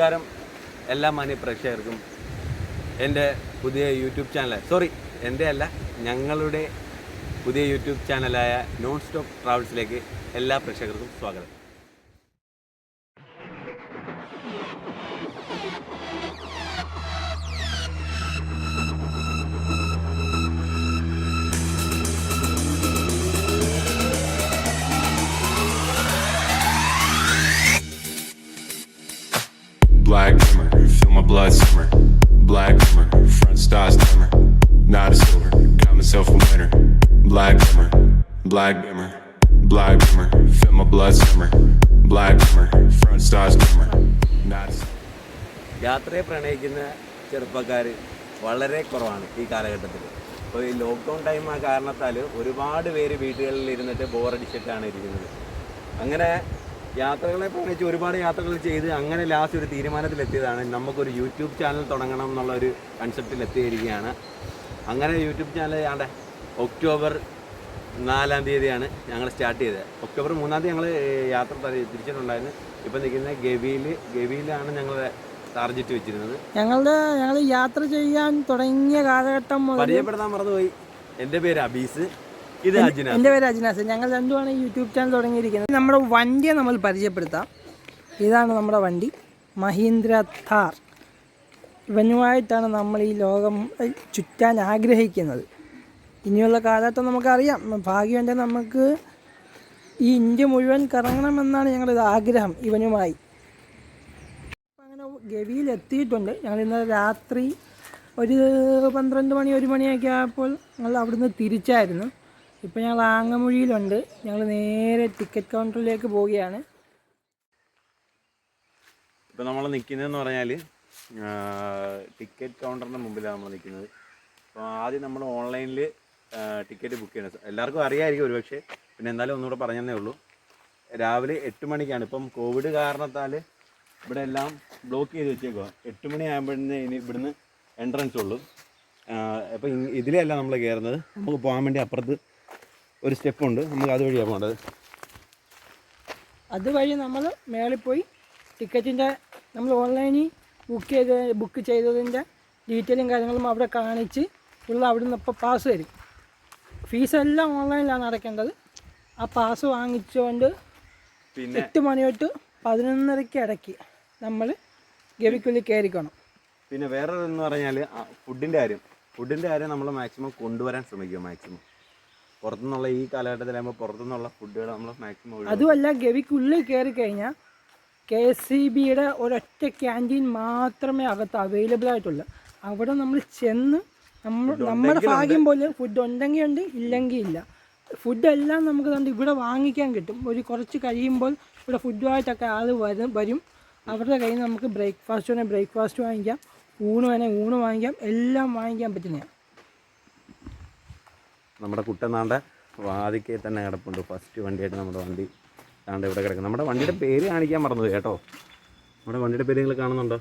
നമസ്കാരം എല്ലാ മാന്യ പ്രേക്ഷകർക്കും എൻ്റെ പുതിയ യൂട്യൂബ് ചാനൽ എൻ്റെ അല്ല ഞങ്ങളുടെ പുതിയ യൂട്യൂബ് ചാനലായ നോൺ സ്റ്റോപ്പ് ട്രാവൽസിലേക്ക് എല്ലാ പ്രേക്ഷകർക്കും സ്വാഗതം. Black glimmer, feel my blood simmer. Black glimmer, front stars glimmer. Not a silver, got myself a winner. Black glimmer, black glimmer, black glimmer, feel my blood simmer. Black glimmer, front stars glimmer. Not a silver. യാത്രയെ പ്രണയിക്കുന്ന ചെറുപ്പക്കാർ വളരെ കുറവാണ് ഈ കാലഘട്ടത്തിൽ. അപ്പോൾ ഈ lockdown time ആ കാരണത്താൽ ഒരുപാട് പേര് വീടുകളിൽ ഇരുന്നിട്ട് ബോറടിച്ചിട്ടാണ് ഇരിക്കുന്നത്. അങ്ങനെ യാത്രകളെ പ്രണയിച്ച് ഒരുപാട് യാത്രകൾ ചെയ്ത് അങ്ങനെ ലാസ്റ്റ് ഒരു തീരുമാനത്തിലെത്തിയതാണ് നമുക്കൊരു യൂട്യൂബ് ചാനൽ തുടങ്ങണം എന്നുള്ളൊരു കൺസെപ്റ്റിൽ എത്തിയിരിക്കുകയാണ്. അങ്ങനെ യൂട്യൂബ് ചാനൽ ഞങ്ങളുടെ ഒക്ടോബർ 4 തീയതിയാണ് ഞങ്ങൾ സ്റ്റാർട്ട് ചെയ്തത്. ഒക്ടോബർ 3 ഞങ്ങൾ യാത്ര തിരിച്ചിട്ടുണ്ടായിരുന്നു. ഇപ്പം നിൽക്കുന്ന ഗവിയിലാണ് ഞങ്ങൾ ടാർജറ്റ് വെച്ചിരുന്നത്. ഞങ്ങൾ യാത്ര ചെയ്യാൻ തുടങ്ങിയ കാലഘട്ടം പരിചയപ്പെടുത്താൻ മറന്നുപോയി. എൻ്റെ പേര് അബീസ്, ഇത് അജിനാസ്. എൻ്റെ പേര് അജിനാസ്. ഞങ്ങൾ രണ്ടുമാണ് യൂട്യൂബ് ചാനൽ തുടങ്ങിയിരിക്കുന്നത്. നമ്മുടെ വണ്ടിയെ നമ്മൾ പരിചയപ്പെടുത്താം. ഇതാണ് നമ്മുടെ വണ്ടി, മഹീന്ദ്ര ഥാർ. ഇവനുമായിട്ടാണ് നമ്മൾ ഈ ലോകം ചുറ്റാൻ ആഗ്രഹിക്കുന്നത്. ഇനിയുള്ള കാലഘട്ടം നമുക്കറിയാം, ഭാഗ്യമുണ്ടെങ്കിൽ നമുക്ക് ഈ ഇന്ത്യ മുഴുവൻ കറങ്ങണമെന്നാണ് ഞങ്ങളുടെ ആഗ്രഹം ഇവനുമായി. അങ്ങനെ ഗവിയിൽ എത്തിയിട്ടുണ്ട്. ഞങ്ങൾ ഇന്നലെ രാത്രി ഒരു 12 മണി 1 മണിയൊക്കെ ആയപ്പോൾ ഞങ്ങൾ അവിടുന്ന് തിരിച്ചായിരുന്നു. ഇപ്പോൾ ഞങ്ങൾ ആങ്ങമൂഴിയിലുണ്ട്. ഞങ്ങൾ നേരെ ടിക്കറ്റ് കൗണ്ടറിലേക്ക് പോവുകയാണ്. ഇപ്പോൾ നമ്മൾ നിൽക്കുന്നതെന്ന് പറഞ്ഞാൽ ടിക്കറ്റ് കൗണ്ടറിൻ്റെ മുമ്പിലാണ് നമ്മൾ നിൽക്കുന്നത്. അപ്പോൾ ആദ്യം നമ്മൾ ഓൺലൈനിൽ ടിക്കറ്റ് ബുക്ക് ചെയ്യണം. എല്ലാവർക്കും അറിയാമായിരിക്കും ഒരുപക്ഷെ, പിന്നെ എന്തായാലും ഒന്നുകൂടെ പറഞ്ഞതേ ഉള്ളൂ. രാവിലെ 8 മണിക്കാണ്. ഇപ്പം കോവിഡ് കാരണത്താൽ ഇവിടെ എല്ലാം ബ്ലോക്ക് ചെയ്ത് വെച്ചേക്കുക. 8 മണി ആകുമ്പോഴേ ഇനി ഇവിടുന്ന് എൻട്രൻസ് ഉള്ളൂ. അപ്പോൾ ഇതിലല്ല നമ്മൾ കയറുന്നത്. നമുക്ക് പോകാൻ വേണ്ടി അപ്പുറത്ത് ഒരു സ്റ്റെപ്പുണ്ട്, നമുക്ക് അതുവഴിയാണ് പോകേണ്ടത്. അതുവഴി നമ്മൾ മേളിൽ പോയി ടിക്കറ്റിൻ്റെ നമ്മൾ ഓൺലൈനിൽ ബുക്ക് ചെയ്തതിൻ്റെ ഡീറ്റെയിലും കാര്യങ്ങളും അവിടെ കാണിച്ച് ഉള്ള അവിടെ നിന്ന് ഇപ്പോൾ പാസ് തരും. ഫീസെല്ലാം ഓൺലൈനിലാണ് അടയ്ക്കേണ്ടത്. ആ പാസ് വാങ്ങിച്ചുകൊണ്ട് 8 മണി തൊട്ട് 11:30 ഇടയ്ക്ക് നമ്മൾ ഗവിക്കുള്ളിൽ കയറിക്കണം. പിന്നെ വേറെ എന്ന് പറഞ്ഞാൽ ഫുഡിൻ്റെ കാര്യം നമ്മൾ മാക്സിമം കൊണ്ടുവരാൻ ശ്രമിക്കുക. മാക്സിമം പുറത്തുനിന്നുള്ള ഈ കാലഘട്ടത്തിലാകുമ്പോൾ പുറത്തുനിന്നുള്ള ഫുഡുകൾ നമ്മൾ മാക്സിമം. അതുമല്ല, ഗവിക്കുള്ളിൽ കയറി കഴിഞ്ഞാൽ KSCBയുടെ ഒരൊറ്റ ക്യാൻറ്റീൻ മാത്രമേ അകത്ത് അവൈലബിൾ ആയിട്ടുള്ളൂ. അവിടെ നമ്മൾ ചെന്ന് നമ്മുടെ ഭാഗ്യം പോലെ ഫുഡ് ഉണ്ടെങ്കിൽ ഉണ്ട്, ഇല്ലെങ്കിൽ ഇല്ല. ഫുഡെല്ലാം നമുക്ക് കണ്ട് ഇവിടെ വാങ്ങിക്കാൻ കിട്ടും. കുറച്ച് കഴിയുമ്പോൾ ഇവിടെ ഫുഡുമായിട്ടൊക്കെ ആൾ വരും. അവരുടെ കയ്യിൽ നിന്ന് നമുക്ക് ബ്രേക്ക്ഫാസ്റ്റ് വാങ്ങിക്കാം, ഊണ് വാങ്ങിക്കാം, എല്ലാം വാങ്ങിക്കാൻ പറ്റുന്നതാണ്. നമ്മുടെ കുട്ടനാണ്ട വാതിക്കേ തന്നെ കിടപ്പുണ്ട്. ഫസ്റ്റ് വണ്ടിയായിട്ട് നമ്മുടെ വണ്ടി താണ്ട ഇവിടെ കിടക്കും. നമ്മുടെ വണ്ടിയുടെ പേര് കാണിക്കാൻ മറന്നത് കേട്ടോ. നമ്മുടെ വണ്ടിയുടെ പേര് നിങ്ങൾ കാണുന്നുണ്ടോ?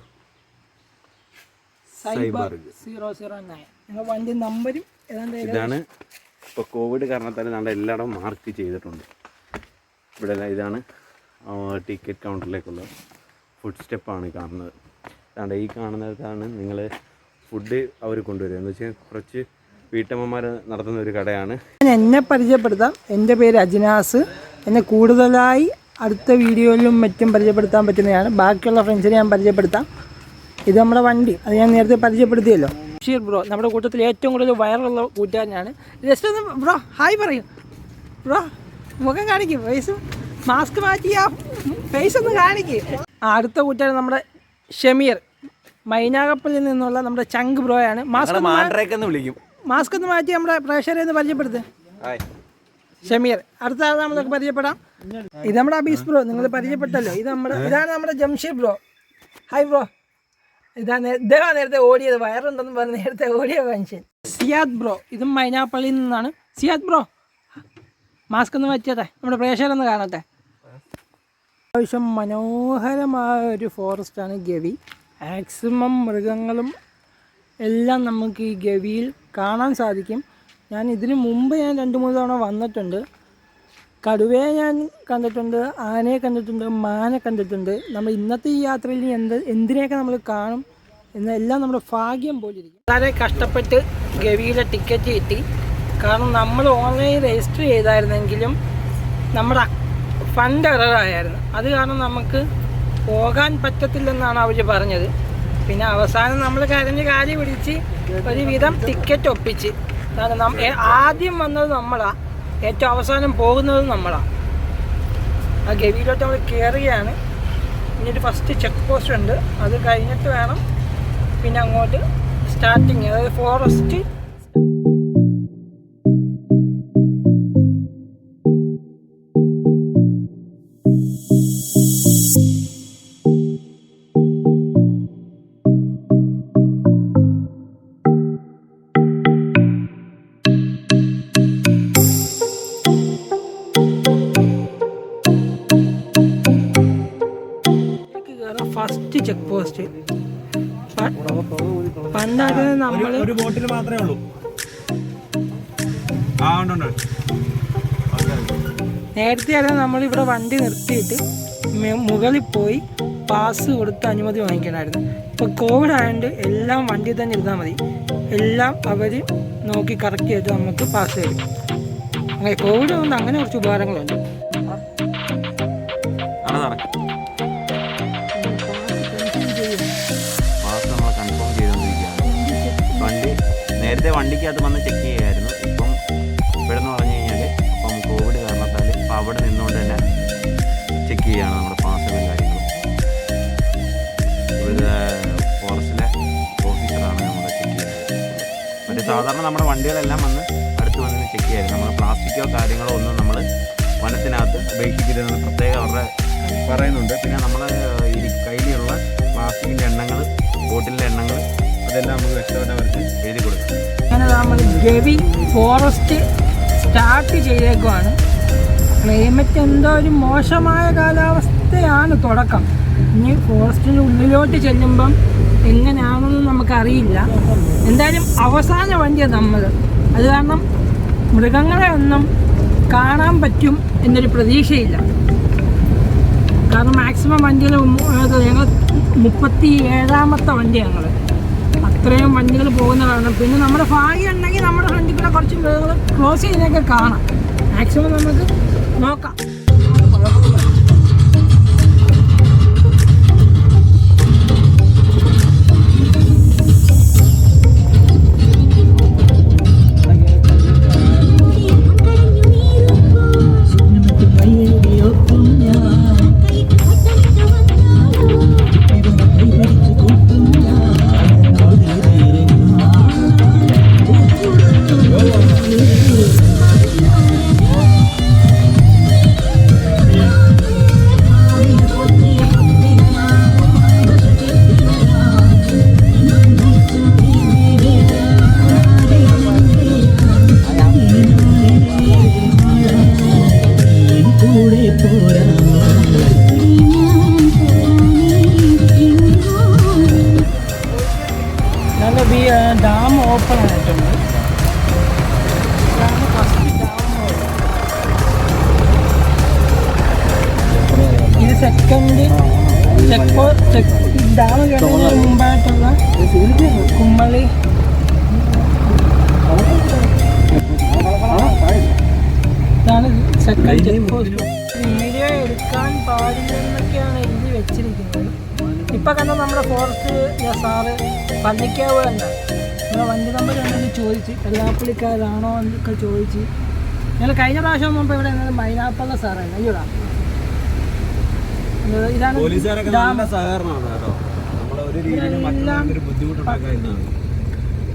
സൈബർ 009. വണ്ടി നമ്പരും ഇതാണ്. ഇപ്പോൾ കോവിഡ് കാരണത്താൽ താണ്ട എല്ലായിടവും മാർക്ക് ചെയ്തിട്ടുണ്ട്. ഇവിടെ ഇതാണ് ടിക്കറ്റ് കൗണ്ടറിലേക്കുള്ള ഫുഡ് സ്റ്റെപ്പാണ് കാണുന്നത്. താണ്ട ഈ കാണുന്നിടത്താണ് നിങ്ങൾ ഫുഡ് അവർ കൊണ്ടുവരിക. എന്ന് വെച്ചാൽ കുറച്ച് വീട്ടമ്മമാർ നടത്തുന്ന ഒരു കടയാണ്. എന്നെ പരിചയപ്പെടുത്താം. എൻ്റെ പേര് അജിനാസ്. എന്നെ കൂടുതലായി അടുത്ത വീഡിയോയിലും മറ്റും പരിചയപ്പെടുത്താൻ പറ്റുന്നതാണ്. ബാക്കിയുള്ള ഫ്രണ്ട്സിനെ ഞാൻ പരിചയപ്പെടുത്താം. ഇത് നമ്മുടെ വണ്ടി, അത് ഞാൻ നേരത്തെ പരിചയപ്പെടുത്തിയല്ലോ. ബഷീർ ബ്രോ നമ്മുടെ കൂട്ടത്തിൽ ഏറ്റവും കൂടുതൽ വൈറലുള്ള കൂട്ടുകാരനാണ്. ജസ്റ്റ് ഒന്ന് ബ്രോ ഹായ് പറയും. ബ്രോ മുഖം കാണിക്കും, ഫേസ് മാസ്ക് മാറ്റി ആ ഫേസ് ഒന്ന് കാണിക്കും. അടുത്ത കൂട്ടുകാരൻ നമ്മുടെ ഷമീർ, മൈനാകപ്പലിൽ നിന്നുള്ള നമ്മുടെ ചങ്ക് ബ്രോയാണ്. മാസ്ക് ഒന്ന് മാറ്റി നമ്മുടെ പ്രേക്ഷകരെ ഒന്ന് പരിചയപ്പെടുത്ത്. ഷമീർ. അടുത്ത ആൾ നമ്മളൊക്കെ പരിചയപ്പെടാം. ഇത് നമ്മുടെ അബീസ് ബ്രോ, നിങ്ങൾ പരിചയപ്പെട്ടല്ലോ. ഇതാണ് നമ്മുടെ ജംഷീർ ബ്രോ. Hi bro. ഇതാണ് നേരത്തെ ഓടിയത്, വയറുണ്ടെന്ന് പറഞ്ഞ് നേരത്തെ ഓടിയ മനുഷ്യൻ. സിയാദ് ബ്രോ, ഇതും മൈനാപ്പള്ളിയിൽ നിന്നാണ്. സിയാദ് ബ്രോ മാസ്ക് ഒന്ന് വെച്ചട്ടെ, നമ്മുടെ പ്രേക്ഷകരൊന്ന് കാണട്ടെ. അത്യാവശ്യം മനോഹരമായ ഒരു ഫോറസ്റ്റാണ് ഗവി. മാക്സിമം മൃഗങ്ങളും എല്ലാം നമുക്ക് ഈ ഗവിയിൽ കാണാൻ സാധിക്കും. ഇതിനു മുമ്പ് ഞാൻ 2-3 തവണ വന്നിട്ടുണ്ട്. കടുവയെ ഞാൻ കണ്ടിട്ടുണ്ട്, ആനയെ കണ്ടിട്ടുണ്ട്, മാനെ കണ്ടിട്ടുണ്ട്. നമ്മൾ ഇന്നത്തെ ഈ യാത്രയിൽ എന്തിനെയൊക്കെ നമ്മൾ കാണും എന്നെല്ലാം നമ്മുടെ ഭാഗ്യം പോലിരിക്കും. വളരെ കഷ്ടപ്പെട്ട് ഗവിയിലെ ടിക്കറ്റ് കിട്ടി. കാരണം നമ്മൾ ഓൺലൈൻ രജിസ്റ്റർ ചെയ്തായിരുന്നെങ്കിലും നമ്മുടെ ഫണ്ട് എററായിരുന്നു. അത് കാരണം നമുക്ക് പോകാൻ പറ്റത്തില്ലെന്നാണ് അവർ പറഞ്ഞത്. പിന്നെ അവസാനം നമ്മൾ കരഞ്ഞ് കാലി പിടിച്ച് ഒരുവിധം ടിക്കറ്റ് ഒപ്പിച്ച്. കാരണം ആദ്യം വന്നത് നമ്മളാണ്, ഏറ്റവും അവസാനം പോകുന്നത് നമ്മളാണ്. ആ ഗവിയിലോട്ട് നമ്മൾ കയറുകയാണ്. ഇനിയൊരു ഫസ്റ്റ് ചെക്ക് പോസ്റ്റ് ഉണ്ട്, അത് കഴിഞ്ഞിട്ട് വേണം പിന്നെ അങ്ങോട്ട് സ്റ്റാർട്ടിങ്, അതായത് ഫോറസ്റ്റ്. First check post. പണ്ടാണ് നമ്മൾ ഒരു ബോട്ടിൽ മാത്രമേ ഉള്ളൂ. നേരത്തെ അല്ല നമ്മളിവിടെ വണ്ടി നിർത്തിയിട്ട് മുകളിൽ പോയി പാസ് കൊടുത്ത് അനുമതി വാങ്ങിക്കണമായിരുന്നു. ഇപ്പോൾ കോവിഡ് ആയതുകൊണ്ട് എല്ലാം വണ്ടി തന്നെ ഇരുന്നാൽ മതി. എല്ലാം അവർ നോക്കി കറക്റ്റ് ചെയ്ത് നമുക്ക് പാസ് തരും. അങ്ങനെ കോവിഡ് കൊണ്ട് അങ്ങനെ കുറച്ച് ഉപകാരങ്ങളുണ്ട്. നേരത്തെ വണ്ടിക്കകത്ത് വന്ന് ചെക്ക് ചെയ്യായിരുന്നു. ഇപ്പം ഇവിടെ നിന്ന് പറഞ്ഞു കഴിഞ്ഞാൽ ഇപ്പം കോവിഡ് കാരണത്താൽ ഇപ്പം അവിടെ നിന്നുകൊണ്ട് തന്നെ ചെക്ക് ചെയ്യുകയാണ് നമ്മുടെ പാസുകളും കാര്യങ്ങളും. ഇവിടുത്തെ ഫോറസ്റ്റിലെ ഓഫീസറാണ് നമ്മൾ ചെക്ക് ചെയ്യുന്നത്. മറ്റേ സാധാരണ നമ്മുടെ വണ്ടികളെല്ലാം വന്ന് അടുത്ത് വന്ന് ചെക്ക് ചെയ്യായിരുന്നു. നമ്മൾ പ്ലാസ്റ്റിക്കോ കാര്യങ്ങളോ ഒന്നും നമ്മൾ വനത്തിനകത്ത് ഉപേക്ഷിക്കരുതെന്ന് പ്രത്യേകം അവരുടെ പറയുന്നുണ്ട്. പിന്നെ നമ്മളെ ഈ കയ്യിലുള്ള പ്ലാസ്റ്റിക്കിൻ്റെ എണ്ണങ്ങൾ, ബോട്ടിലിൻ്റെ എണ്ണങ്ങൾ, അതെല്ലാം നമുക്ക് വ്യക്തമായിട്ട് എഴുതി കൊടുക്കും. അങ്ങനെ നമ്മൾ ഗവി ഫോറസ്റ്റ് സ്റ്റാർട്ട് ചെയ്തേക്കുവാണ്. ക്ലൈമറ്റ് എന്തോ ഒരു മോശമായ കാലാവസ്ഥയാണ് തുടക്കം. ഇനി ഫോറസ്റ്റിൻ്റെ ഉള്ളിലോട്ട് ചെല്ലുമ്പം എങ്ങനെയാണെന്ന് നമുക്കറിയില്ല. എന്തായാലും അവസാന വണ്ടിയാണ് നമ്മൾ. അത് കാരണം മൃഗങ്ങളെ ഒന്നും കാണാൻ പറ്റും എന്നൊരു പ്രതീക്ഷയില്ല. കാരണം മാക്സിമം വണ്ടികൾ ഞങ്ങൾ 37ാമത്തെ വണ്ടിയാണ് ഞങ്ങൾ. അത്രയും വണ്ടികൾ പോകുന്ന കാരണം പിന്നെ നമ്മുടെ ഭാഗ്യം ഉണ്ടെങ്കിൽ നമ്മുടെ ഫ്രണ്ടിൽ കൂടെ കുറച്ച് മൃഗങ്ങൾ ക്രോസ് ചെയ്യുന്നതൊക്കെ കാണാം. മാക്സിമം നമുക്ക് നോക്കാം. ഡാം ഓപ്പൺ ആയിട്ടുണ്ട്. ഇതാണ് ഫസ്റ്റ് ഡാം. ഇത് സെക്കൻഡ് ഡാം കഴിഞ്ഞതിന് മുമ്പായിട്ടുള്ള കുമ്മളി. ഇതാണ് സെക്കൻഡ് ചെക്ക് പോസ്റ്റ്. വീഡിയോ എടുക്കാൻ പാടില്ലെന്നൊക്കെയാണ് എഴുതി വെച്ചിരിക്കുന്നത്. ഇപ്പം കണ്ട നമ്മുടെ ഫോറസ്റ്റ് സാറ് പള്ളിക്കാവ് തന്നെ നമ്മുടെ വണ്ടി നമ്പർ ഉണ്ടെങ്കിൽ ചോദിച്ച് വെള്ളാപ്പള്ളിക്കാരാണോ എന്നൊക്കെ ചോദിച്ച്. ഞങ്ങൾ കഴിഞ്ഞ പ്രാവശ്യം മുമ്പ് ഇവിടെ മൈനാപ്പള്ള സാറായിരുന്നു. അയ്യോടാ, ഇതാണ്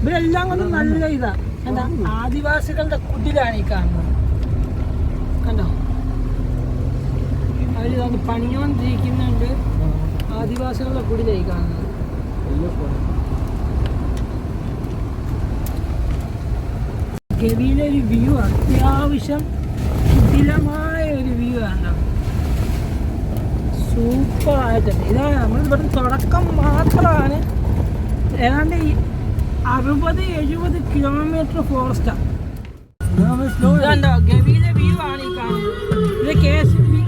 ഇവരെല്ലാം കൊണ്ടും നല്ല ഇതാ. എന്താ ആദിവാസികളുടെ കുടിലാണ് ഈ കാണുന്നത്. കണ്ടോ, അവരിതാണ് പണിയോണ്ടിരിക്കുന്നുണ്ട്. ആദിവാസികളുടെ കുടിലായി കാണുന്നത്. ഗവിയിലെ ഒരു വ്യൂ അത്യാവശ്യം കുടിലമായ ഒരു വ്യൂ ആണ്. സൂപ്പറായിട്ടുണ്ട്. ഇതാണ് നമ്മൾ ഇവിടുത്തെ തുടക്കം മാത്രമാണ്. ഏതാണ്ട് 60-70 കിലോമീറ്റർ ഫോറസ്റ്റാണ്. ഗവിയിലെ വ്യൂ ആണ് ഈ കാണുന്നത്.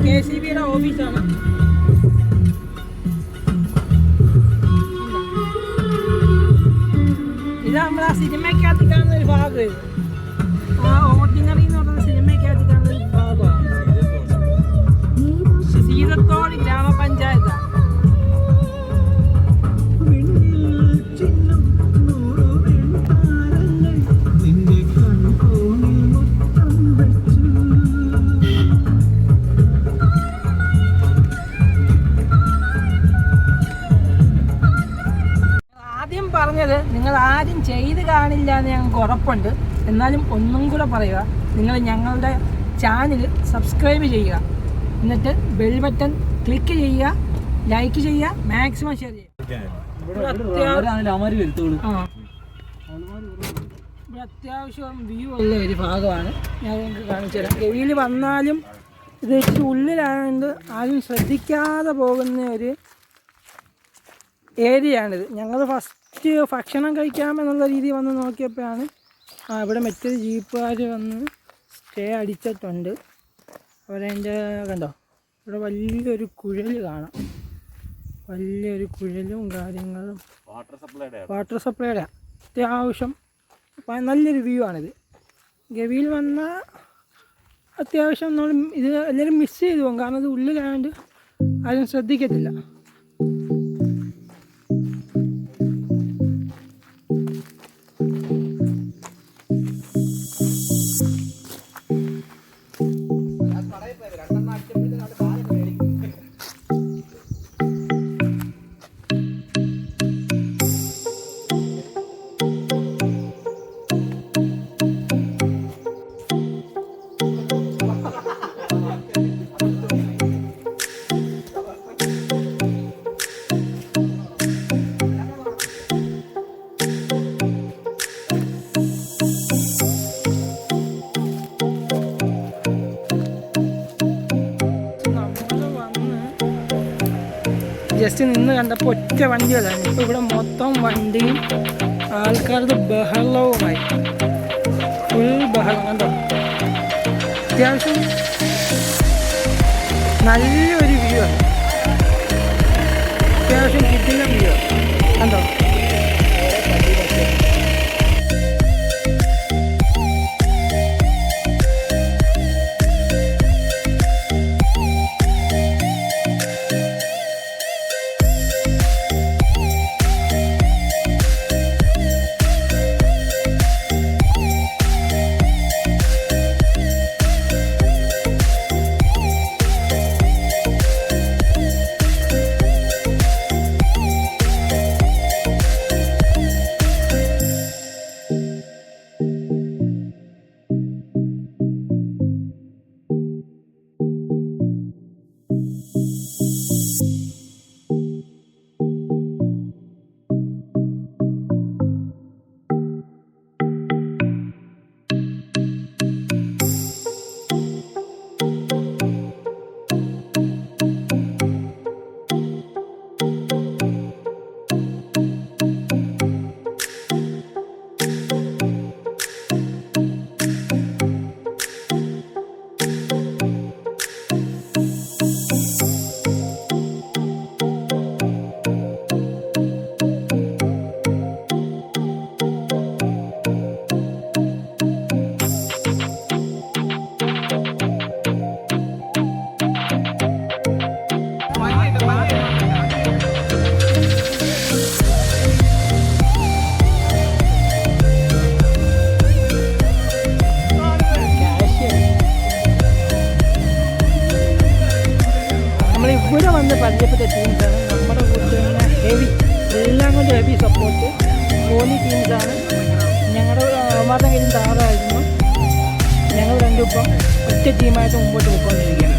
KCB ഓഫീസാണ്. ഇത് നമ്മൾ ആ സിനിമയ്ക്കകത്ത് കാണുന്ന ഒരു ഭാഗം. ഇത് ആ ഓർഡിനറി എന്ന് പറയുന്ന സിനിമയ്ക്കകത്ത് കാണുന്ന ഒരു ഭാഗമാണ്. സീതത്തോട് ഗ്രാമപഞ്ചായത്താണ്. പറഞ്ഞത് നിങ്ങൾ ആരും ചെയ്ത് കാണില്ല എന്ന് ഞങ്ങൾക്ക് ഉറപ്പുണ്ട്. എന്നാലും ഒന്നും കൂടെ പറയുക, നിങ്ങൾ ഞങ്ങളുടെ ചാനൽ സബ്സ്ക്രൈബ് ചെയ്യുക, എന്നിട്ട് ബെൽ ബട്ടൺ ക്ലിക്ക് ചെയ്യുക, ലൈക്ക് ചെയ്യുക, മാക്സിമം ഷെയർ ചെയ്യുക. ഇവിടെ അത്യാവശ്യം വ്യൂ ഉള്ള ഒരു ഭാഗമാണ്. ഞാൻ നിങ്ങൾക്ക് കാണിച്ചു തരാം. ഗവിയിൽ വന്നാലും ഇത് ഇച്ചിരി ഉള്ളിലായതുകൊണ്ട് ആരും ശ്രദ്ധിക്കാതെ പോകുന്ന ഒരു ഏരിയയാണിത്. ഞങ്ങൾ ഫസ്റ്റ് ഭക്ഷണം കഴിക്കാമെന്നുള്ള രീതിയിൽ വന്ന് നോക്കിയപ്പോഴാണ് ഇവിടെ മറ്റൊരു ജീപ്പുകാർ വന്ന് സ്റ്റേ അടിച്ചിട്ടുണ്ട്. അവരതിൻ്റെ കണ്ടോ, ഇവിടെ വലിയൊരു കുഴൽ കാണാം. വലിയൊരു കുഴലും കാര്യങ്ങളും വാട്ടർ സപ്ലൈയുടെ അത്യാവശ്യം നല്ലൊരു വ്യൂ ആണിത്. ഗവിയിൽ വന്നാൽ അത്യാവശ്യം നമ്മൾ ഇത് എല്ലാവരും മിസ് ചെയ്തു പോകും. കാരണം ഇത് ഉള്ളിലായതുകൊണ്ട് ആരും ശ്രദ്ധിക്കത്തില്ല. ജസ്റ്റ് നിന്ന് കണ്ടപ്പോൾ ഒറ്റ വണ്ടികളാണ്. ഇപ്പോൾ ഇവിടെ മൊത്തം വണ്ടിയും ആൾക്കാരുടെ ബഹളവുമായി, ഫുൾ ബഹളം. കണ്ടോ, അത്യാവശ്യം നല്ലൊരു വ്യൂ ആണ്. അത്യാവശ്യം കിട്ടുന്ന വ്യൂ കണ്ടോ. ഇവിടെ വന്ന് പരിചയപ്പെട്ട ടീംസാണ് നമ്മുടെ കൂട്ടുകാരുടെ ഹെവി, എല്ലാം കൊണ്ട് ഹെവി സപ്പോർട്ട് കോഹ്ലി ടീംസാണ്. ഞങ്ങളുടെ അവന്മാരുടെ കയ്യിൽ താറായിരുന്നു. ഞങ്ങൾ രണ്ടും ഇപ്പം ഒറ്റ ടീമായിട്ട് മുമ്പോട്ട് പോയിക്കൊണ്ടിരിക്കുകയാണ്.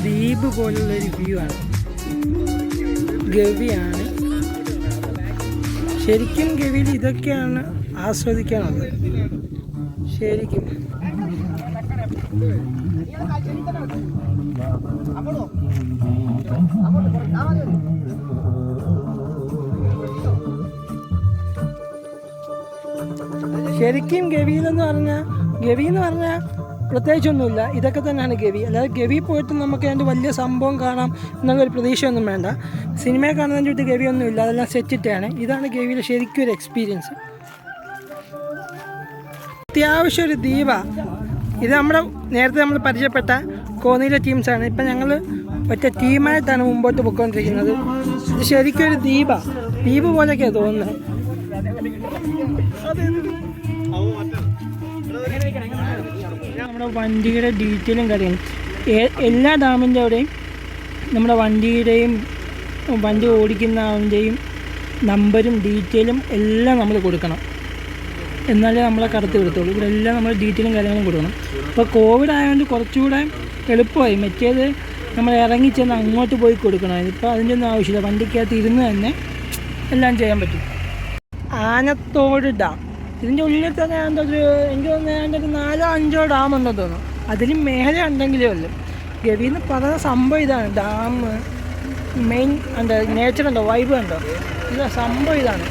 ദ്വീപ് പോലുള്ളൊരു വ്യൂ ആണ്, ഗവിയാണ്. ശരിക്കും ഗവിയിൽ ഇതൊക്കെയാണ് ആസ്വദിക്കാനുള്ളത്. ശരിക്കും ശരിക്കും ഗവി എന്ന് പറഞ്ഞാൽ പ്രത്യേകിച്ചൊന്നുമില്ല, ഇതൊക്കെ തന്നെയാണ് ഗവി. അല്ലാതെ ഗവി പോയിട്ട് നമുക്ക് അതിൻ്റെ വലിയ സംഭവം കാണാം എന്നുള്ളൊരു പ്രതീക്ഷയൊന്നും വേണ്ട. സിനിമയെ കാണുന്നതിൻ്റെ അടുത്ത് ഗവിയൊന്നുമില്ല, അതെല്ലാം സെറ്റിട്ടാണ്. ഇതാണ് ഗവിയിലെ ശരിക്കും ഒരു എക്സ്പീരിയൻസ്. അത്യാവശ്യം ഒരു ദ്വീപാണ് ഇത്. നേരത്തെ നമ്മൾ പരിചയപ്പെട്ട കോന്നിയിലെ ടീംസാണ്. ഇപ്പം ഞങ്ങൾ ഒറ്റ ടീമായിട്ടാണ് മുമ്പോട്ട് പോയിക്കൊണ്ടിരിക്കുന്നത്. ഇത് ശരിക്കും ഒരു ദ്വീപ് പോലെയൊക്കെയാണ് തോന്നുന്നത്. നമ്മുടെ വണ്ടിയുടെ ഡീറ്റെയിലും കാര്യങ്ങളും എല്ലാ ഡാമിൻ്റെ അവിടെയും നമ്മുടെ വണ്ടിയുടെയും വണ്ടി ഓടിക്കുന്ന ആളിൻ്റെയും നമ്പരും ഡീറ്റെയിലും എല്ലാം നമ്മൾ കൊടുക്കണം, എന്നാലേ നമ്മളെ കടത്തി വിടത്തുള്ളൂ. ഇവിടെ എല്ലാം നമ്മൾ ഡീറ്റെയിലും കാര്യങ്ങളും കൊടുക്കണം. ഇപ്പോൾ കോവിഡ് ആയതുകൊണ്ട് കുറച്ചുകൂടെ എളുപ്പമായി. മറ്റേത് നമ്മൾ ഇറങ്ങിച്ചെന്ന് അങ്ങോട്ട് പോയി കൊടുക്കണം. ഇപ്പോൾ അതിൻ്റെ ഒന്നും ആവശ്യമില്ല, വണ്ടിക്കകത്ത് ഇരുന്ന് തന്നെ എല്ലാം ചെയ്യാൻ പറ്റും. ആനത്തോട് ഡാം ഇതിൻ്റെ ഉള്ളിൽ തന്നെ എനിക്ക് തോന്നുന്നത് ഒരു 4-5 ഡാം ഉണ്ടെന്ന് തോന്നുന്നു. അതിലും മേലെ ഉണ്ടെങ്കിലേ ഉള്ളൂ. ഗവി എന്ന് പറയുന്ന സംഭവം ഇതാണ്. ഡാം മെയിൻ എന്താ നേച്ചർ ഉണ്ടോ, വൈബ് ഉണ്ടോ, ഇല്ല സംഭവം ഇതാണ്.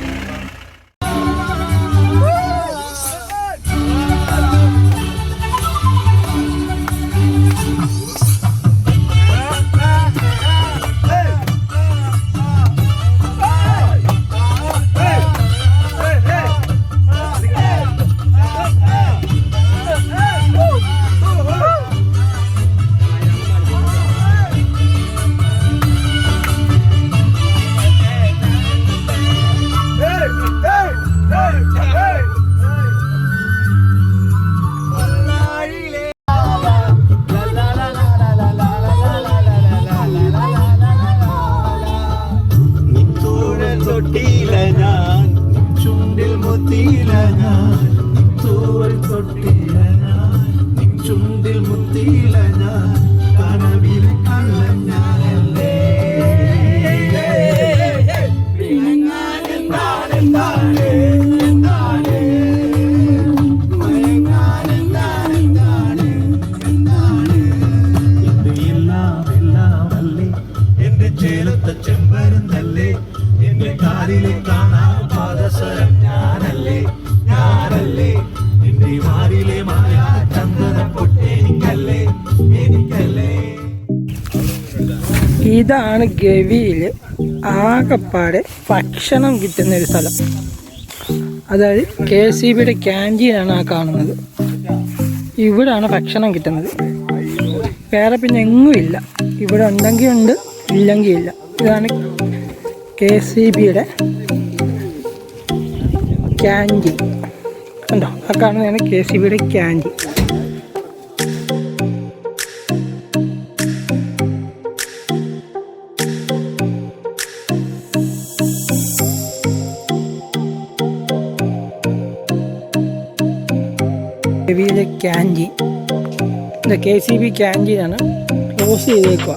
ഇതാണ് ഗവിയിൽ ആകെപ്പാടെ ഭക്ഷണം കിട്ടുന്നൊരു സ്ഥലം. അതായത് KCBയുടെ ക്യാൻറ്റീനാണ് ആ കാണുന്നത്. ഇവിടാണ് ഭക്ഷണം കിട്ടുന്നത്, വേറെ പിന്നെ എങ്ങും ഇല്ല. ഇവിടെ ഉണ്ടെങ്കിൽ ഉണ്ട്, ഇല്ലെങ്കിൽ ഇല്ല. ഇതാണ് KCBയുടെ ക്യാൻറ്റീൻ. കണ്ടോ, ആ കാണുന്നതാണ് KCBയുടെ ക്യാൻറ്റീൻ. ക്യാൻറ്റീൻ. ഇത് KCB ക്യാൻറ്റീനാണ്, ക്ലോസ് ചെയ്തേക്കുക.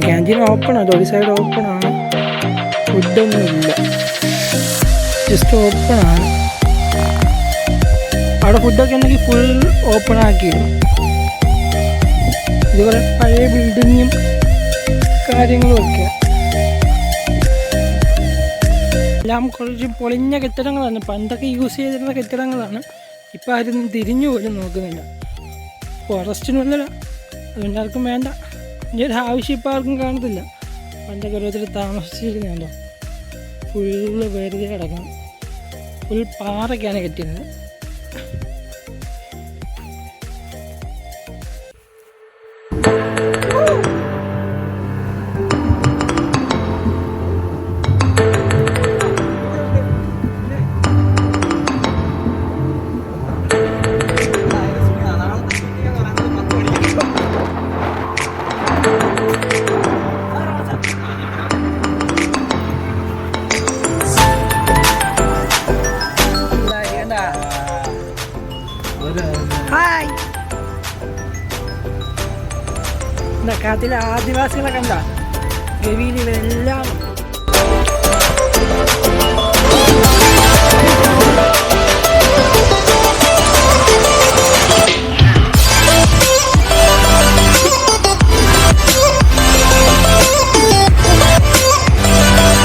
ക്യാൻറ്റീൻ ഓപ്പണാണ്, ഒരു സൈഡ് ഓപ്പണാണ്, ഫുഡൊന്നും ഇല്ല, ജസ്റ്റ് ഓപ്പണാണ്. അവിടെ ഫുഡൊക്കെ ഉണ്ടെങ്കിൽ ഫുൾ ഓപ്പൺ ആക്കിയിടും. ഇതുപോലെ പഴയ ബിൽഡിങ്ങും കാര്യങ്ങളും ഒക്കെ എല്ലാം കുറച്ച് പൊളിഞ്ഞ കെട്ടിടങ്ങളാണ്. പണ്ടൊക്കെ യൂസ് ചെയ്തിരുന്ന കെട്ടിടങ്ങളാണ്. ഇപ്പം ആരും തിരിഞ്ഞു പോലും നോക്കുന്നില്ല. ഫോറസ്റ്റിനുള്ളിൽ അതുകൊണ്ട് ആർക്കും വേണ്ട. ഇനി ഒരു ആവശ്യം ഇപ്പം ആർക്കും കാണത്തില്ല. പണ്ടൊക്കെ ഓരോരുത്തർ താമസിച്ചിരുന്നുണ്ടോ, ഫുള്ള് വെറുതെ കിടക്കണം. ഫുൾ പാറയ്ക്കാണ് കെട്ടിയിരുന്നത്. ഹായ്, എന്താ കാട്ടിലെ ആദിവാസികളെ കണ്ട ഗവിയിലെല്ലാം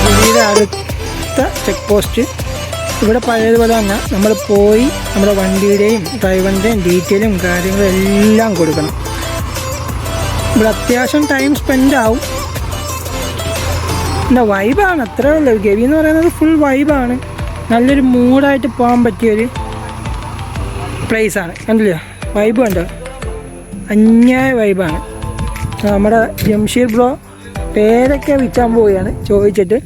ഗവിയുടെ അടുത്ത ചെക്ക് പോസ്റ്റ്. ഇവിടെ പഴയതുപോലെ തന്നെ നമ്മൾ പോയി നമ്മുടെ വണ്ടിയുടെയും ഡ്രൈവറിൻ്റെയും ഡീറ്റെയിലും കാര്യങ്ങളും എല്ലാം കൊടുക്കണം. ഇവിടെ അത്യാവശ്യം ടൈം സ്പെൻഡ് ആവും. എന്താ വൈബാണ്, അത്രേ ഉള്ളൂ. ഗവി എന്ന് പറയുന്നത് ഫുൾ വൈബാണ്. നല്ലൊരു മൂഡായിട്ട് പോകാൻ പറ്റിയൊരു പ്ലേസാണ്. കണ്ടില്ലേ വൈബ് കണ്ടോ, അന്യായ വൈബാണ്. നമ്മുടെ ജംഷീർ ബ്രോ പേരൊക്കെ വിൽക്കാൻ പോവുകയാണ് ചോദിച്ചിട്ട്.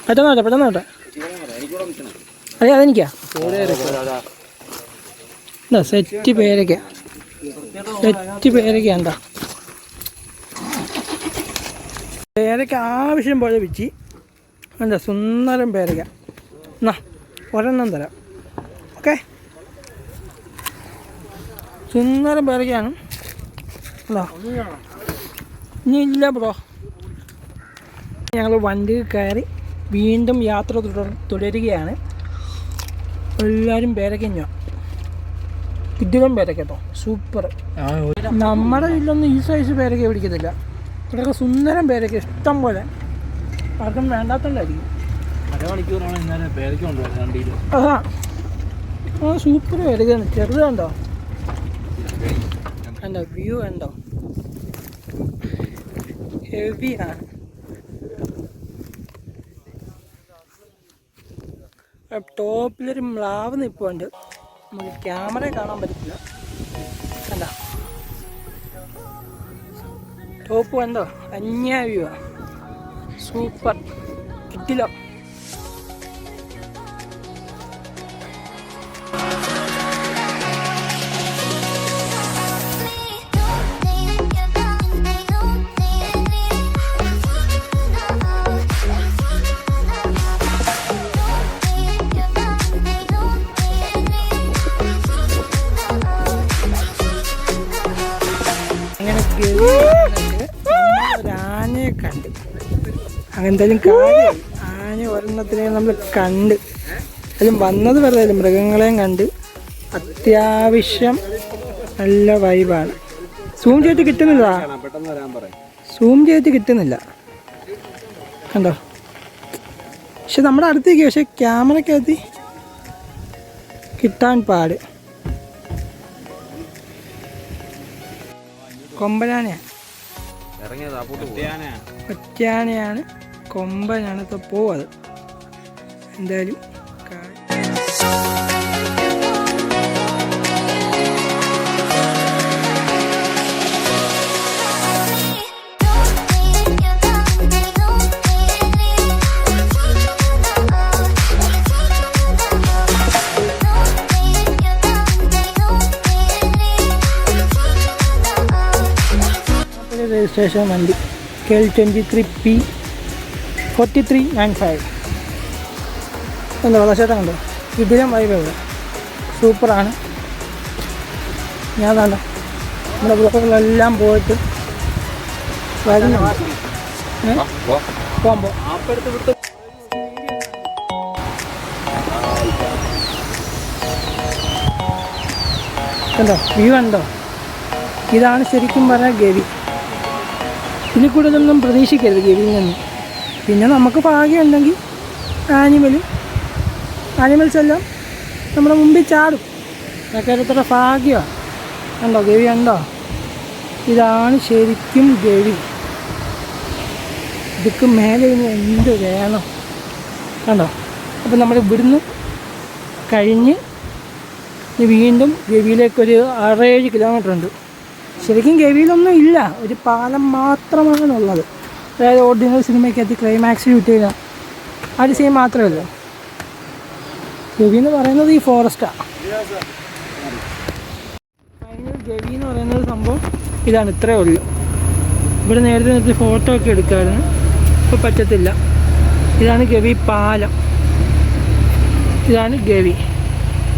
പെട്ടെന്നോട്ടെ അതെ, അതെനിക്കാ എന്താ സെറ്റ് പേരൊക്കെ എന്താ പേരൊക്കെ ആവശ്യം പോലെ വെച്ച് എന്താ സുന്ദരം പേരൊക്ക. എന്നാ ഒരെണ്ണം തരാം. ഓക്കെ, സുന്ദരം പേരൊക്കെയാണ്. ഇനി ഇല്ല ബ്രോ. ഞങ്ങൾ വണ്ടി കയറി വീണ്ടും യാത്ര തുടരുകയാണ്. എല്ലാവരും പേരക്കഞ്ഞോ, കിടിലം പേരക്ക കേട്ടോ, സൂപ്പർ. നമ്മുടെ ഇതിലൊന്നും ഈ സൈസ് പേരക്ക പിടിക്കത്തില്ല. ഇവിടെയൊക്കെ സുന്ദരം പേരക്ക ഇഷ്ടം പോലെ, ആർക്കും വേണ്ടാത്തോണ്ടായിരിക്കും. അതാ സൂപ്പർ പേരക്കയാണ്. ചെറുത് കണ്ടോ, കണ്ടോ വ്യൂ കണ്ടോ, ഹെവിയാണ്. ടോപ്പിലൊരു മ്ലാവ് നിൽപ്പുണ്ട്, നമുക്ക് ക്യാമറ കാണാൻ പറ്റത്തില്ല. കണ്ടോ ടോപ്പ് കണ്ടോ, അന്യായ വ്യൂ, സൂപ്പർ കിട്ടിലോ. ഒരാനയെ കണ്ട്, അങ്ങനത്തെ കാര്യമായി. ആന ഒരെണ്ണത്തിനെ നമ്മൾ കണ്ട്, അതിലും വന്നത് വെറുതെ മൃഗങ്ങളെയും കണ്ട്. അത്യാവശ്യം നല്ല വൈബാണ്. സൂം ചെയ്ത് കിട്ടുന്നില്ല, കണ്ടോ. പക്ഷെ നമ്മുടെ അടുത്തേക്ക്, പക്ഷെ ക്യാമറക്കകത്ത് കിട്ടാൻ പാട്. കൊമ്പനാനയാണ്, ഒറ്റയാനയാണ്, കൊമ്പനാണ്. ഇപ്പോൾ പോവത് എന്തായാലും. രജിസ്ട്രേഷൻ വണ്ടി KL 23P 4395. എന്താ വെള്ളച്ചാട്ടം കണ്ടോ? ഇതിലും വൈബ് ഇവിടെ സൂപ്പറാണ്. ഞാൻ കണ്ടോ നമ്മുടെ ബ്ലോക്കുകളെല്ലാം പോയിട്ട് വരുന്നുണ്ട്. പോകുമ്പോൾ കണ്ടോ വ്യൂ കണ്ടോ? ഇതാണ് ശരിക്കും പറഞ്ഞാൽ ഗവി. ഇതിൽ കൂടുതലൊന്നും പ്രതീക്ഷിക്കരുത് ഗവിയിൽ നിന്ന്. പിന്നെ നമുക്ക് ഭാഗ്യമുണ്ടെങ്കിൽ ആനിമൽസ് എല്ലാം നമ്മുടെ മുമ്പിൽ ചാടും. അതൊക്കെ എത്ര ഭാഗ്യമാണ്. കണ്ടോ ഗവി കണ്ടോ? ഇതാണ് ശരിക്കും ഗവി. ഇതൊക്കെ മേലെ ഇനി എന്ത് വേണം കണ്ടോ? അപ്പം നമ്മൾ ഇവിടുന്ന് കഴിഞ്ഞ് വീണ്ടും ഗവിയിലേക്കൊരു 6-7 കിലോമീറ്റർ ഉണ്ട്. ശരിക്കും ഗവിയിലൊന്നും ഇല്ല, ഒരു പാലം മാത്രമാണുള്ളത്. അതായത് ഓർഡിനറി സിനിമയ്ക്കകത്ത് ക്ലൈമാക്സ് ഷൂട്ട് ചെയ്യുക ആ ഒരു സീൻ മാത്രമല്ല. ഗവി എന്ന് പറയുന്നത് ഈ ഫോറസ്റ്റാണ്. ഫൈനൽ ഗവി എന്ന് പറയുന്നത് സംഭവം ഇതാണ്, ഇത്രയേ ഉള്ളൂ. ഇവിടെ നേരത്തെ നിർത്തി ഫോട്ടോ ഒക്കെ എടുക്കാമായിരുന്നു, ഇപ്പോൾ പറ്റത്തില്ല. ഇതാണ് ഗവി പാലം. ഇതാണ് ഗവി.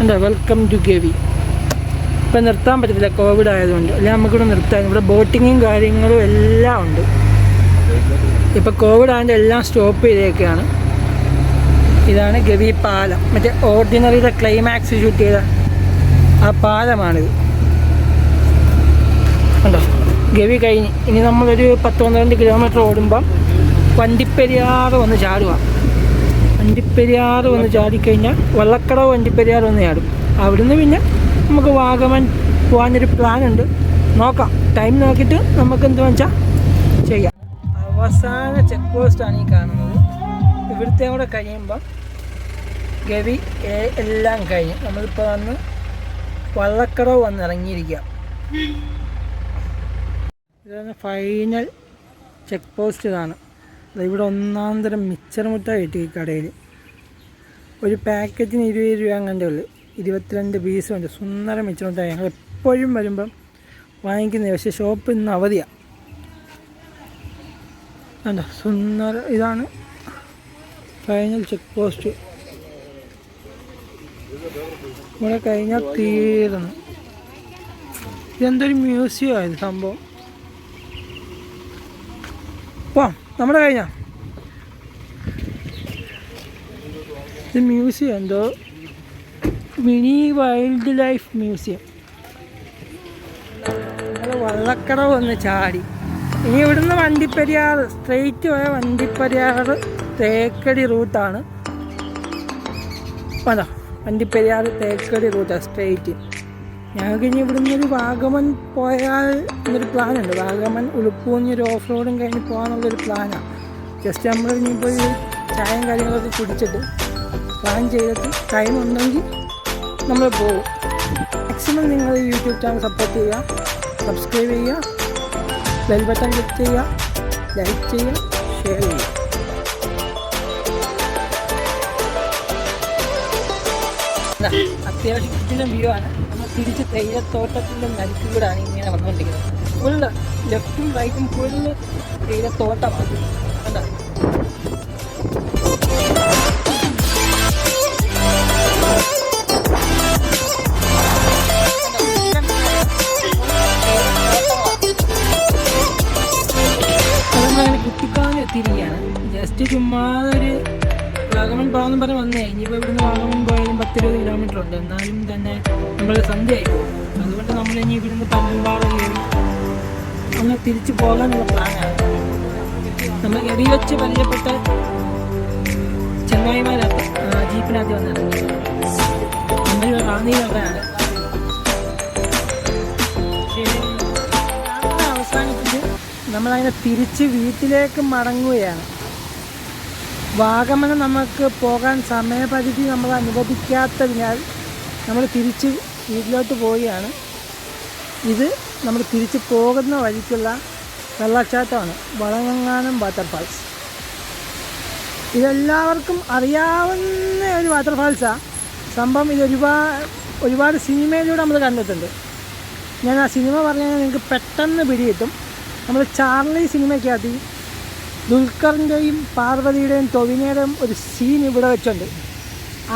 എന്താ വെൽക്കം ടു ഗവി. ഇപ്പം നിർത്താൻ പറ്റത്തില്ല കോവിഡ് ആയതുകൊണ്ട്, അല്ലെങ്കിൽ നമുക്കിവിടെ നിർത്താൻ. ഇവിടെ ബോട്ടിങ്ങും കാര്യങ്ങളും എല്ലാം ഉണ്ട്. ഇപ്പം കോവിഡ് ആയതുകൊണ്ട് എല്ലാം സ്റ്റോപ്പ് ചെയ്തേക്കാണ്. ഇതാണ് ഗവി പാലം. മറ്റേ ഓർഡിനറിയുടെ ക്ലൈമാക്സ് ഷൂട്ട് ചെയ്ത ആ പാലമാണിത്. കണ്ടോ ഗവി കഴിഞ്ഞ് ഇനി നമ്മളൊരു 10-12 കിലോമീറ്റർ ഓടുമ്പം വണ്ടിപ്പെരിയാർ വന്ന് ചാടുക. വണ്ടിപ്പെരിയാർ വന്ന് ചാടിക്കഴിഞ്ഞാൽ വള്ളക്കടവ് വണ്ടിപ്പെരിയാർ വന്ന് ചാടും. അവിടുന്ന് പിന്നെ നമുക്ക് വാഗമൺ പോകാനൊരു പ്ലാനുണ്ട്. നോക്കാം, ടൈം നോക്കിയിട്ട് നമുക്ക് എന്താ വെച്ചാൽ ചെയ്യാം. അവസാന ചെക്ക് പോസ്റ്റാണ് ഈ കാണുന്നത്. ഇവിടുത്തെ കൂടെ കഴിയുമ്പം ഗവി എല്ലാം കഴിഞ്ഞ് നമ്മളിപ്പോൾ വന്ന് വള്ളക്കടവ് വന്ന് ഇറങ്ങിയിരിക്കാം. ഇതാണ് ഫൈനൽ ചെക്ക് പോസ്റ്റ്. ഇതാണ് ഇവിടെ ഒന്നാന്തരം മിച്ചർ മുട്ടായി കിട്ടി ഈ കടയിൽ. ഒരു പാക്കറ്റിന് 20 രൂപ അങ്ങനത്തെ ഉള്ളു. 22 പീസുണ്ട്. സുന്ദരം മിച്ചർ മുട്ടായി. ഞങ്ങൾ എപ്പോഴും വരുമ്പം വാങ്ങിക്കുന്നത്. പക്ഷേ ഷോപ്പ് ഇന്ന് അവധിയാണ്. അല്ല സുന്ദര. ഇതാണ് ഫൈനൽ ചെക്ക് പോസ്റ്റ്. ഇവിടെ കഴിഞ്ഞാൽ തീർന്നു. ഇതെന്തൊരു മ്യൂസിയം ആയത് സംഭവം. നമ്മുടെ കഴിഞ്ഞ ഇത് മ്യൂസിയം എന്തോ മിനി വൈൽഡ് ലൈഫ് മ്യൂസിയം. നമ്മൾ വള്ളക്കടവ് വന്ന് ചാടി. ഇനി ഇവിടുന്ന് വണ്ടിപ്പെരിയാർ സ്ട്രെയിറ്റ് പോയ വണ്ടിപ്പെരിയാർ തേക്കടി റൂട്ടാണ്. അതാ വണ്ടിപ്പെരിയാർ തേക്കടി റൂട്ടാണ് സ്ട്രെയിറ്റ്. ഞങ്ങൾക്ക് ഇനി ഇവിടുന്ന് ഒരു വാഗമൺ പോയാൽ എന്നൊരു പ്ലാനുണ്ട്. വാഗമൺ ഉളുപ്പൂഞ്ഞ് ഒരു ഓഫ് റോഡും കഴിഞ്ഞ് പോകാനുള്ളൊരു പ്ലാനാണ്. ജസ്റ്റ് നമ്മൾ ഇനിയിപ്പോൾ ഈ ചായയും കാര്യങ്ങളൊക്കെ കുടിച്ചിട്ട് പ്ലാൻ ചെയ്തിട്ട് ടൈം ഉണ്ടെങ്കിൽ നമ്മൾ പോകും. മാക്സിമം നിങ്ങൾ യൂട്യൂബ് ചാനൽ സപ്പോർട്ട് ചെയ്യുക, സബ്സ്ക്രൈബ് ചെയ്യുക, ബെൽ ബട്ടൺ ക്ലിക്ക് ചെയ്യുക, ലൈക്ക് ചെയ്യുക, ഷെയർ ചെയ്യുക. അത്യാവശ്യം കിട്ടുന്ന വ്യൂ ആണ്. നമ്മൾ തിരിച്ച് തേയിലത്തോട്ടത്തിൻ്റെ നടുക്കൂടാണ് ഇങ്ങനെ വന്നുകൊണ്ടിരിക്കുന്നത്. ഫുള്ള് ലെഫ്റ്റും റൈറ്റും ഫുള്ള് തേയിലത്തോട്ടമാണ്. കണ്ടോ? കുട്ടിക്കാനം എത്തിയിരിക്കുകയാണ്. ജസ്റ്റ് ചുമ്മാ ഒരു വാഗമൺ പോകാമെന്ന് പറഞ്ഞ് വന്നേ. ഇനിയിപ്പോൾ ഇവിടുന്ന് വാഗമൺ പോയാലും 10-20 കിലോമീറ്റർ ഉണ്ട്. എന്നാലും തന്നെ നമ്മൾ സന്ധ്യയായി പോകും. അതുകൊണ്ട് നമ്മൾ ഇനി ഇവിടുന്ന് പമ്പമ്പാറ കയറി ഒന്ന് തിരിച്ചു പോകാനുള്ള പ്ലാനാണ്. നമ്മൾ ഗവി വെച്ച് പരിചയപ്പെട്ട ചെങ്ങായിമാരൊക്കെ ജീപ്പിനകത്ത് വന്നിറങ്ങി. നമ്മൾ റാന്നിയിലൊക്കെയാണ്. അവസാനിപ്പിച്ച് നമ്മളതിനെ തിരിച്ച് വീട്ടിലേക്ക് മടങ്ങുകയാണ്. വാഗമൺ നമുക്ക് പോകാൻ സമയപരിധി നമ്മൾ അനുവദിക്കാത്തതിനാൽ നമ്മൾ തിരിച്ച് വീട്ടിലോട്ട് പോവുകയാണ്. ഇത് നമ്മൾ തിരിച്ച് പോകുന്ന വഴിക്കുള്ള വെള്ളച്ചാട്ടമാണ്, വളവങ്ങാനം വാട്ടർഫാൾസ്. ഇതെല്ലാവർക്കും അറിയാവുന്ന ഒരു വാട്ടർഫാൾസാണ് സംഭവം. ഇത് ഒരുപാട് സിനിമയിലൂടെ നമ്മൾ കണ്ടിട്ടുണ്ട്. ഞാൻ ആ സിനിമ പറഞ്ഞാൽ നിങ്ങൾക്ക് പെട്ടെന്ന് പിടികിട്ടും. നമ്മൾ ചാർലി സിനിമയ്ക്കകത്ത് ദുൽഖറിൻ്റെയും പാർവതിയുടെയും ടൊവിനോയുടെയും ഒരു സീൻ ഇവിടെ വെച്ചുണ്ട്.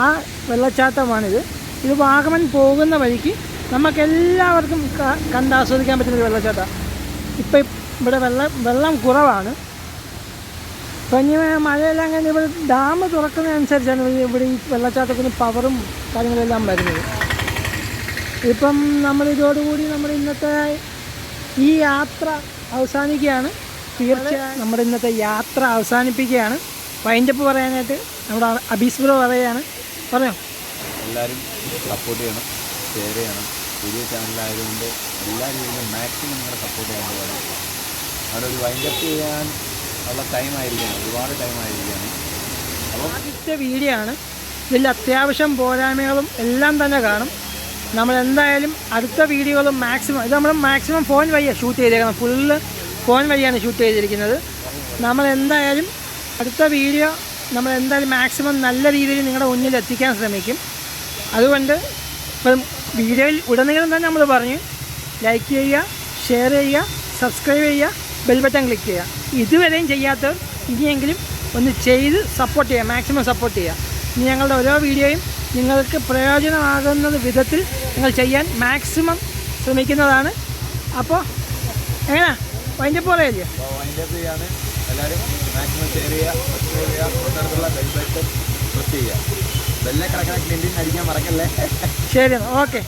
ആ വെള്ളച്ചാട്ടമാണിത്. ഇത് വാഗമൺ പോകുന്ന വഴിക്ക് നമുക്കെല്ലാവർക്കും കണ്ടാസ്വദിക്കാൻ പറ്റുന്നൊരു വെള്ളച്ചാട്ടം. ഇപ്പം ഇവിടെ വെള്ളം കുറവാണ്. ഇപ്പം ഇനി മഴയെല്ലാം കഴിഞ്ഞ് ഇവിടെ ഡാം തുറക്കുന്നതനുസരിച്ചാണ് ഇവിടെ ഈ വെള്ളച്ചാട്ടത്തിന് പവറും കാര്യങ്ങളെല്ലാം വരുന്നത്. ഇപ്പം നമ്മളിതോടുകൂടി നമ്മുടെ ഇന്നത്തെ ഈ യാത്ര അവസാനിക്കുകയാണ്. തീർച്ചയായും നമ്മുടെ ഇന്നത്തെ യാത്ര അവസാനിപ്പിക്കുകയാണ്. വൈൻഡപ്പ് പറയാനായിട്ട് നമ്മുടെ അബീസ് ബ്രോ പറയുകയാണ്. പറഞ്ഞോ. എല്ലാവരും സപ്പോർട്ട് ചെയ്യണം, ഷെയർ ചെയ്യണം. പുതിയ ചാനലായതുകൊണ്ട് എല്ലാ രീതിയിലും മാക്സിമം നിങ്ങളെ സപ്പോർട്ട് ചെയ്യേണ്ടതാണ്. അവിടെ ഒരു വൈൻഡപ്പ് ചെയ്യാൻ ഉള്ള ടൈമായിരിക്കുകയാണ്, ഒരുപാട് ടൈമായിരിക്കുകയാണ്. അപ്പോൾ ആദ്യത്തെ വീഡിയോ ആണ്. ഇതിൽ അത്യാവശ്യം പോരായ്മകളും എല്ലാം തന്നെ കാണും. നമ്മളെന്തായാലും അടുത്ത വീഡിയോകളും മാക്സിമം ഇത് നമ്മൾ മാക്സിമം ഫോൺ വഴിയാണ് ഷൂട്ട് ചെയ്തേക്കുന്നത്. ഫുള്ള് ഫോൺ വഴിയാണ് ഷൂട്ട് ചെയ്തിരിക്കുന്നത്. നമ്മളെന്തായാലും അടുത്ത വീഡിയോ നമ്മളെന്തായാലും മാക്സിമം നല്ല രീതിയിൽ നിങ്ങളുടെ മുന്നിൽ എത്തിക്കാൻ ശ്രമിക്കും. അതുകൊണ്ട് ഇപ്പം വീഡിയോയിൽ ഉടനീളം തന്നെ നമ്മൾ പറഞ്ഞു ലൈക്ക് ചെയ്യുക, ഷെയർ ചെയ്യുക, സബ്സ്ക്രൈബ് ചെയ്യുക, ബെൽ ബട്ടൺ ക്ലിക്ക് ചെയ്യുക. ഇതുവരെയും ചെയ്യാത്തവർ ഇനിയെങ്കിലും ഒന്ന് ചെയ്ത് സപ്പോർട്ട് ചെയ്യുക, മാക്സിമം സപ്പോർട്ട് ചെയ്യുക. ഇനി ഞങ്ങളുടെ ഓരോ വീഡിയോയും നിങ്ങൾക്ക് പ്രയോജനമാകുന്ന വിധത്തിൽ നിങ്ങൾ ചെയ്യാൻ മാക്സിമം ശ്രമിക്കുന്നതാണ്. അപ്പോൾ എങ്ങനെയാ വൈൻഡപ്പ് പറയല്ലേ? വൈൻഡപ്പ് ചെയ്യാണ്. എല്ലാവരും മാക്സിമം ഷെയർ ചെയ്യുക, സബ്സ്ക്രൈബ് ചെയ്യുക, തൊട്ടടുത്തുള്ള ബെൽ ബട്ടൺ പ്രസ് ചെയ്യുക. ബെല്ലെ കിടക്കുന്ന ക്ലിൻറ്റിങ് അടിക്കാൻ മറക്കല്ലേ. ശരി, ഓക്കെ.